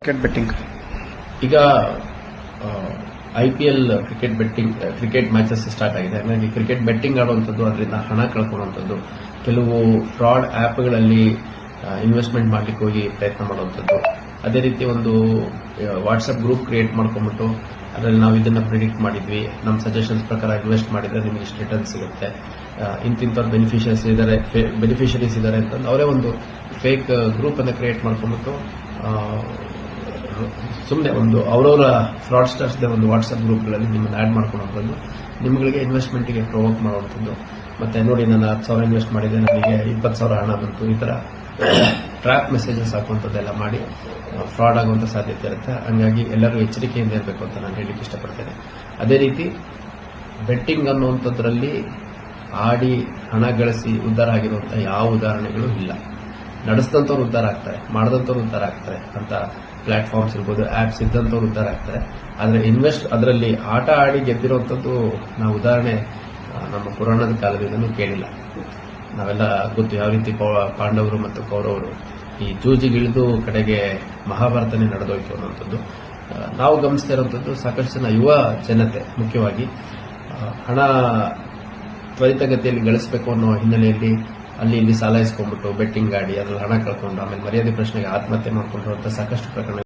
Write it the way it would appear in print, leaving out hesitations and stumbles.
Cricket betting ಈಗ IPL cricket matches start ಆಗಿದೆ. ಹಾಗಾಗಿ ಕ್ರಿಕೆಟ್ ಬೆಟ್ಟಿಂಗ್ ಆಡುವಂಥದ್ದು, ಅದರಿಂದ ಹಣ ಕಳ್ಕೊಳ್ಳುವಂಥದ್ದು, ಕೆಲವು ಫ್ರಾಡ್ ಆ್ಯಪ್ಗಳಲ್ಲಿ ಇನ್ವೆಸ್ಟ್ಮೆಂಟ್ ಮಾಡ್ಲಿಕ್ಕೆ ಹೋಗಿ ಪ್ರಯತ್ನ ಮಾಡುವಂಥದ್ದು, ಅದೇ ರೀತಿ ಒಂದು ವಾಟ್ಸಪ್ ಗ್ರೂಪ್ ಕ್ರಿಯೇಟ್ ಮಾಡ್ಕೊಂಡ್ಬಿಟ್ಟು ಅದರಲ್ಲಿ ನಾವು ಇದನ್ನ ಪ್ರಿಡಿಕ್ಟ್ ಮಾಡಿದ್ವಿ, ನಮ್ಮ ಸಜೆಷನ್ಸ್ ಪ್ರಕಾರ ಇನ್ವೆಸ್ಟ್ ಮಾಡಿದ್ರೆ ನಿಮಗೆ ಇಷ್ಟು ರಿಟರ್ನ್ ಸಿಗುತ್ತೆ, ಇಂತಿಂಥವ್ರು ಬೆನಿಫಿಷರೀಸ್ ಇದ್ದಾರೆ ಅಂತಂದು ಅವರೇ ಒಂದು ಫೇಕ್ ಗ್ರೂಪ್ ಅನ್ನು ಕ್ರಿಯೇಟ್ ಮಾಡ್ಕೊಂಡ್ಬಿಟ್ಟು ಸುಮ್ಮನೆ ಒಂದು ಅವರವರ ಫ್ರಾಡ್ಸ್ಟರ್ಸ್ ಒಂದು ವಾಟ್ಸ್ಆಪ್ ಗ್ರೂಪ್ಗಳಲ್ಲಿ ನಿಮ್ಮನ್ನು ಆ್ಯಡ್ ಮಾಡ್ಕೊಳ್ಳುವಂಥದ್ದು, ನಿಮಗೆ ಇನ್ವೆಸ್ಟ್ಮೆಂಟ್ಗೆ ಪ್ರೊವೋಕ್ ಮಾಡುವಂಥದ್ದು. ಮತ್ತೆ ನೋಡಿ, ನಾನು 10,000 ಇನ್ವೆಸ್ಟ್ ಮಾಡಿದೆ, ನನಗೆ 20,000 ಹಣ ಬಂತು, ಈ ಥರ ಟ್ರ್ಯಾಪ್ ಮೆಸೇಜಸ್ ಹಾಕುವಂಥದ್ದೆಲ್ಲ ಮಾಡಿ ಫ್ರಾಡ್ ಆಗುವಂಥ ಸಾಧ್ಯತೆ ಇರುತ್ತೆ. ಹಂಗಾಗಿ ಎಲ್ಲರೂ ಎಚ್ಚರಿಕೆಯಿಂದ ಇರಬೇಕು ಅಂತ ನಾನು ಹೇಳಲಿಕ್ಕೆ ಇಷ್ಟಪಡ್ತೇನೆ. ಅದೇ ರೀತಿ ಬೆಟ್ಟಿಂಗ್ ಅನ್ನುವಂಥದ್ರಲ್ಲಿ ಆಡಿ ಹಣ ಗಳಿಸಿ ಉದ್ಧಾರ ಆಗಿರುವಂಥ ಯಾವ ಉದಾಹರಣೆಗಳು ಇಲ್ಲ. ನಡೆಸಿದಂಥವ್ರು ಉದ್ಧಾರ ಆಗ್ತಾರೆ, ಮಾಡಿದಂಥವ್ರು ಉದ್ಧಾರ ಆಗ್ತಾರೆ ಅಂತ ಪ್ಲಾಟ್ಫಾರ್ಮ್ಸ್ ಇರ್ಬೋದು, ಆ್ಯಪ್ಸ್ ಇದ್ದಂಥವ್ರು ಉದ್ಧಾರ ಆಗ್ತಾರೆ. ಆದರೆ ಅದರಲ್ಲಿ ಆಟ ಆಡಿ ಗೆದ್ದಿರುವಂಥದ್ದು ನಾವು ಉದಾಹರಣೆ ನಮ್ಮ ಪುರಾಣದ ಕಾಲದಿಂದಲೂ ಕೇಳಿಲ್ಲ. ನಾವೆಲ್ಲ ಗೊತ್ತು ಯಾವ ರೀತಿ ಪಾಂಡವರು ಮತ್ತು ಕೌರವರು ಈ ಜೂಜಿಗಿಳಿದು ಕಡೆಗೆ ಮಹಾಭಾರತನೇ ನಡೆದೋಯ್ತು ಅನ್ನುವಂಥದ್ದು. ನಾವು ಗಮನಿಸ್ತಾ ಇರುವಂಥದ್ದು ಸಾಕಷ್ಟು ಜನ ಯುವ ಜನತೆ ಮುಖ್ಯವಾಗಿ ಹಣ ತ್ವರಿತಗತಿಯಲ್ಲಿ ಗಳಿಸಬೇಕು ಅನ್ನೋ ಹಿನ್ನೆಲೆಯಲ್ಲಿ ಅಲ್ಲಿ ಇಲ್ಲಿ ಸಾಲ ಇಸ್ಕೊಂಡ್ಬಿಟ್ಟು ಬೆಟ್ಟಿಂಗ್ ಆಡಿ ಅದ್ರಲ್ಲಿ ಹಣ ಕಳ್ಕೊಂಡು ಆಮೇಲೆ ಮರ್ಯಾದೆ ಪ್ರಶ್ನೆಗೆ ಆತ್ಮಹತ್ಯೆ ಮಾಡಿಕೊಂಡಿರುವಂಥ ಸಾಕಷ್ಟು ಪ್ರಕರಣ